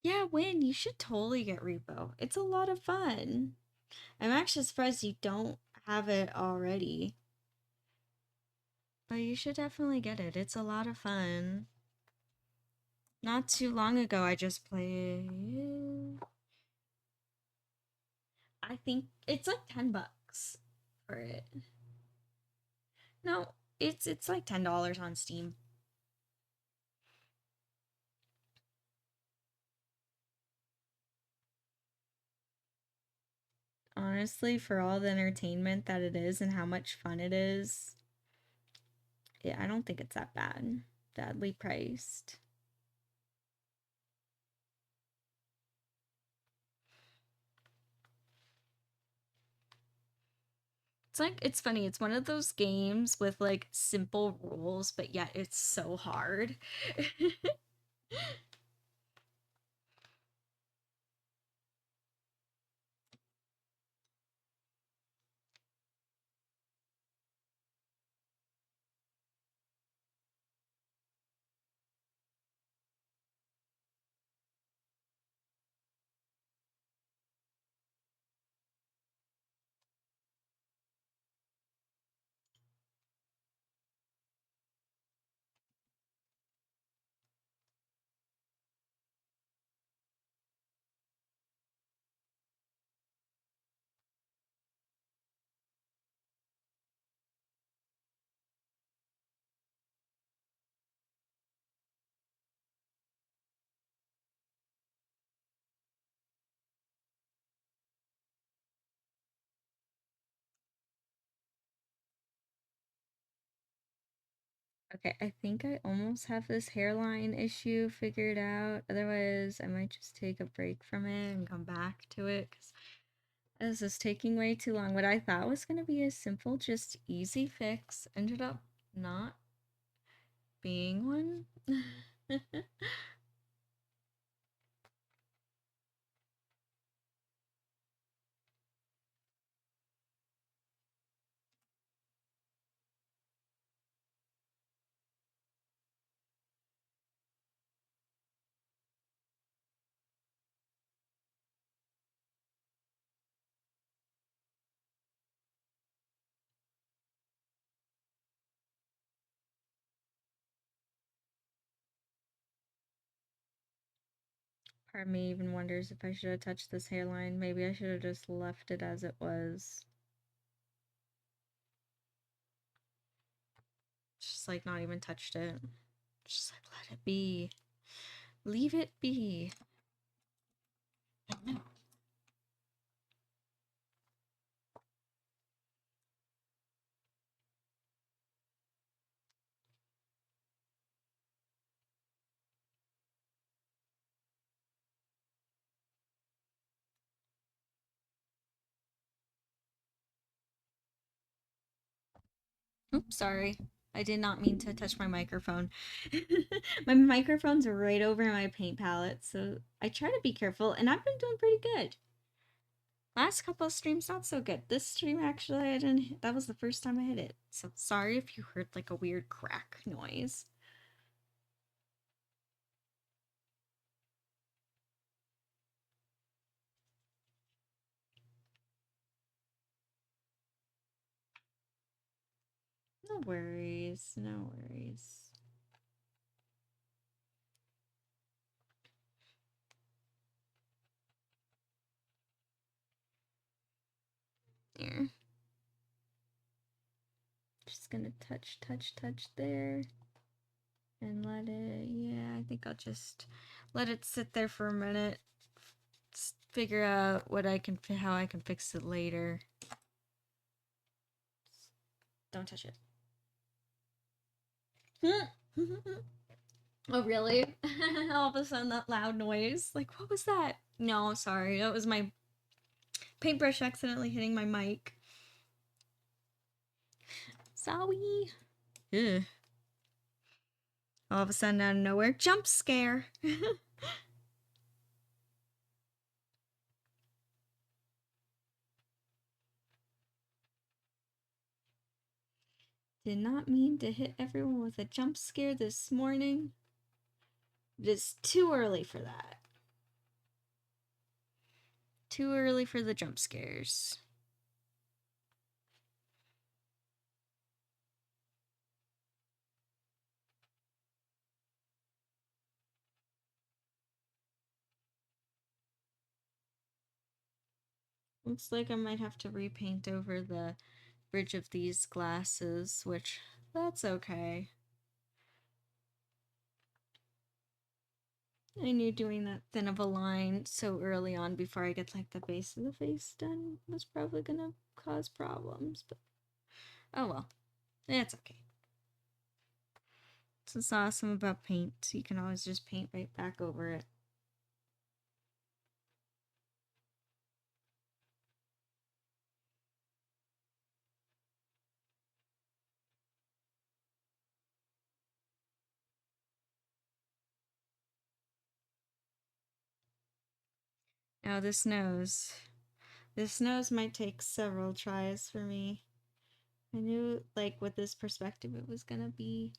yeah, Win, you should totally get repo. It's a lot of fun. I'm actually surprised you don't have it already. But you should definitely get it. It's a lot of fun. Not too long ago, I just played. I think it's like $10 for it. No, it's like $10 on Steam. Honestly, for all the entertainment that it is and how much fun it is, I don't think it's that badly priced. It's funny, it's one of those games with like simple rules, but yet it's so hard. Okay, I think I almost have this hairline issue figured out. Otherwise, I might just take a break from it and come back to it because this is taking way too long. What I thought was going to be a simple, just easy fix ended up not being one. Part of me even wonders if I should have touched this hairline. Maybe I should have just left it as it was. Just like not even touched it. Just like let it be. Leave it be. Oops, sorry. I did not mean to touch my microphone. My microphone's right over my paint palette, so I try to be careful, and I've been doing pretty good. Last couple of streams, not so good. This stream, actually, I didn't. That was the first time I hit it. So sorry if you heard like a weird crack noise. No worries, no worries. Here. Just gonna touch there. And let it, yeah, I think I'll just let it sit there for a minute. Figure out how I can fix it later. Don't touch it. Oh, really? All of a sudden, that loud noise. Like, what was that? No, sorry. That was my paintbrush accidentally hitting my mic. Sorry. Ugh. All of a sudden, out of nowhere, jump scare. Did not mean to hit everyone with a jump scare this morning. It is too early for that. Too early for the jump scares. Looks like I might have to repaint over the bridge of these glasses, which, that's okay. I knew doing that thin of a line so early on before I get like the base of the face done was probably gonna cause problems, but oh well. It's okay. This is awesome about paint. You can always just paint right back over it. Now this nose might take several tries for me. I knew, like, with this perspective it was gonna be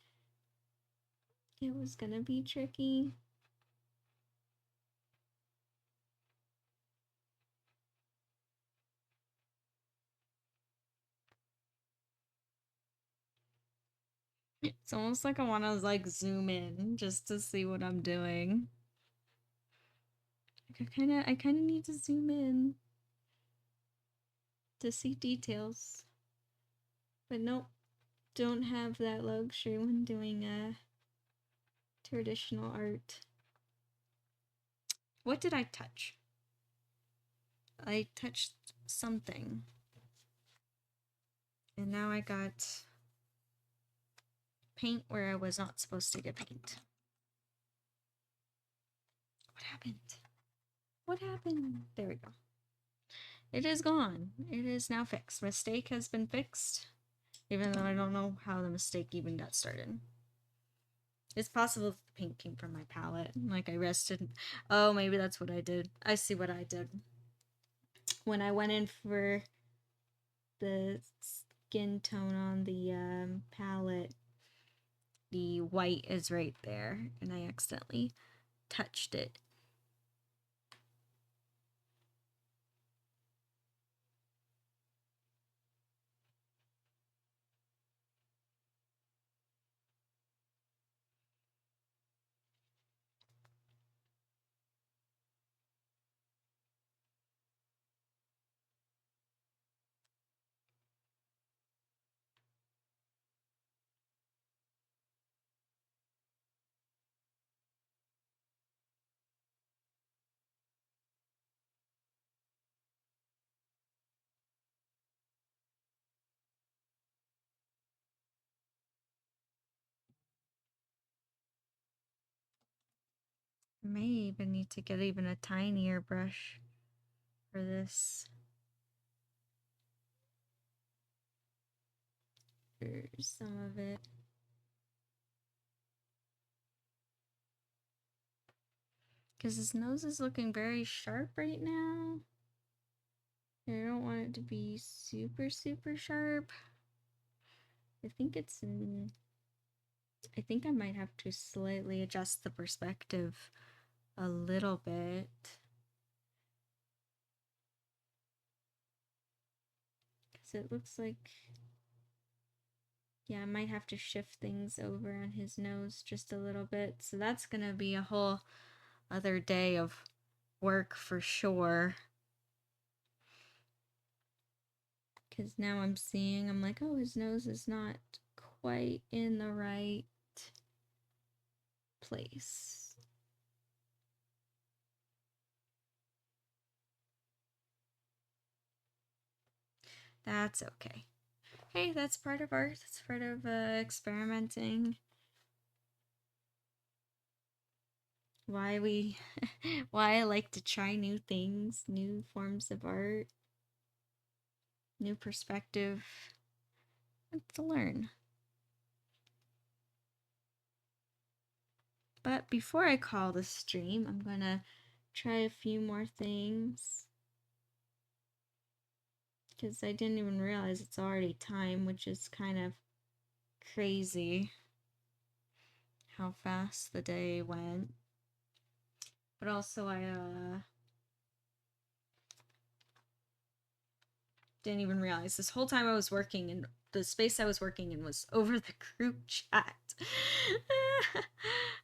tricky. It's almost like I want to like zoom in just to see what I'm doing. Like I kind of need to zoom in to see details. But nope, don't have that luxury when doing traditional art. What did I touch? I touched something. And now I got paint where I was not supposed to get paint. What happened? What happened? There we go. It is gone. It is now fixed. Mistake has been fixed. Even though I don't know how the mistake even got started. It's possible that the paint came from my palette. Like I rested. Oh, maybe that's what I did. I see what I did. When I went in for the skin tone on the palette, the white is right there, and I accidentally touched it. I may even need to get even a tinier brush for this. There's some of it. Because his nose is looking very sharp right now. I don't want it to be super, super sharp. I think I might have to slightly adjust the perspective a little bit. Because it looks like, yeah, I might have to shift things over on his nose just a little bit. So that's going to be a whole other day of work for sure. Because now I'm like, oh, his nose is not quite in the right place. That's okay. Hey, that's part of art. That's part of experimenting. Why I like to try new things, new forms of art, new perspective, and to learn. But before I call the stream, I'm gonna try a few more things. Because I didn't even realize it's already time, which is kind of crazy how fast the day went. But also I didn't even realize this whole time I was working, and the space I was working in was over the group chat.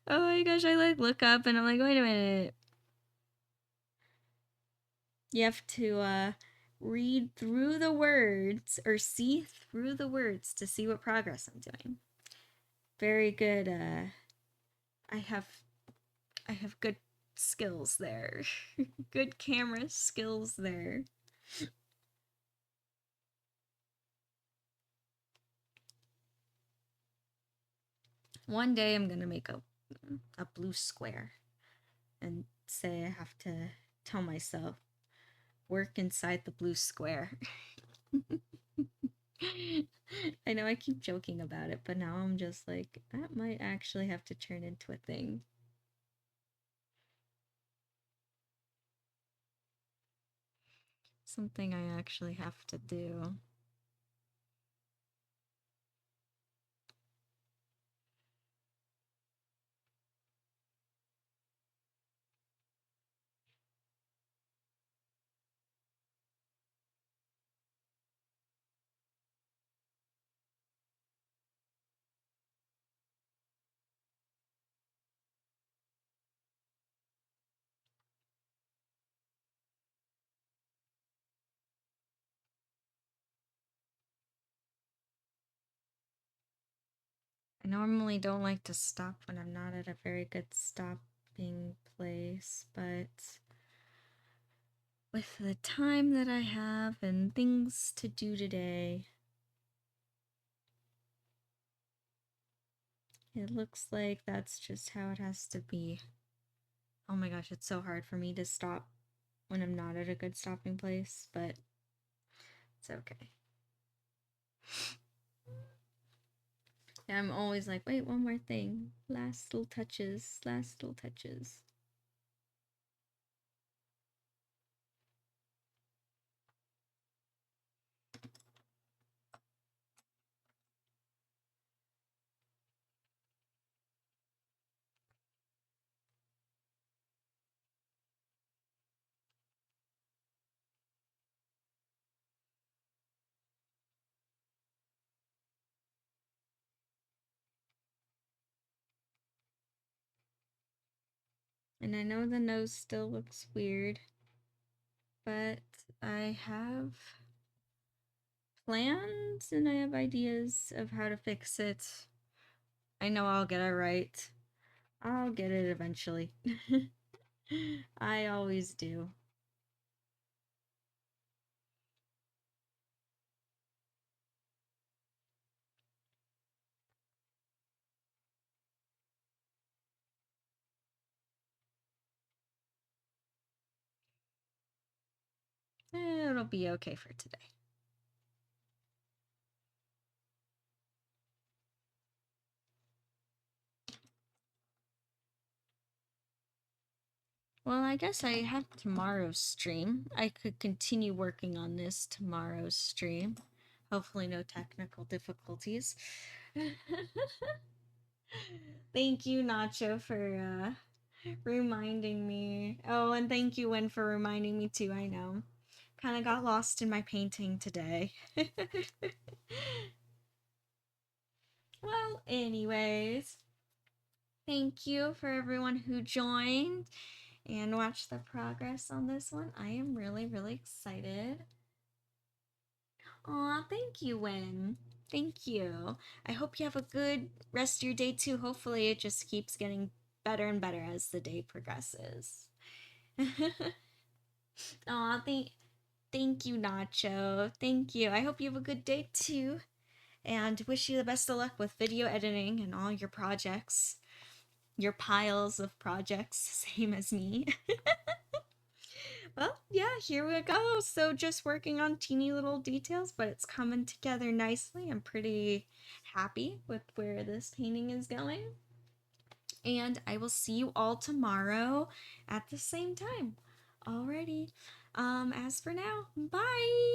Oh my gosh, I like look up and I'm like, wait a minute. You have to read through the words or see through the words to see what progress I'm doing. Very good. I have good skills there. Good camera skills there. One day I'm gonna make a blue square and say I have to tell myself, work inside the blue square. I know I keep joking about it, but now I'm just like, that might actually have to turn into a thing. Something I actually have to do. I normally don't like to stop when I'm not at a very good stopping place, but with the time that I have and things to do today, it looks like that's just how it has to be. Oh my gosh, it's so hard for me to stop when I'm not at a good stopping place, but it's okay. And I'm always like, wait, one more thing. Last little touches, last little touches. And I know the nose still looks weird, but I have plans and I have ideas of how to fix it. I know I'll get it right. I'll get it eventually. I always do. It'll be okay for today. Well, I guess I have tomorrow's stream. I could continue working on this tomorrow's stream. Hopefully no technical difficulties. Thank you, Nacho, for reminding me. Oh, and thank you, Win, for reminding me too. I know. Kind of got lost in my painting today. Well, anyways, thank you for everyone who joined and watched the progress on this one. I am really, really excited. Aw, thank you, Win. Thank you. I hope you have a good rest of your day too. Hopefully, it just keeps getting better and better as the day progresses. Aw, thank you, Nacho. Thank you. I hope you have a good day too. And wish you the best of luck with video editing and all your projects. Your piles of projects, same as me. Well, yeah, here we go. So just working on teeny little details, but it's coming together nicely. I'm pretty happy with where this painting is going. And I will see you all tomorrow at the same time. Alrighty. As for now, bye!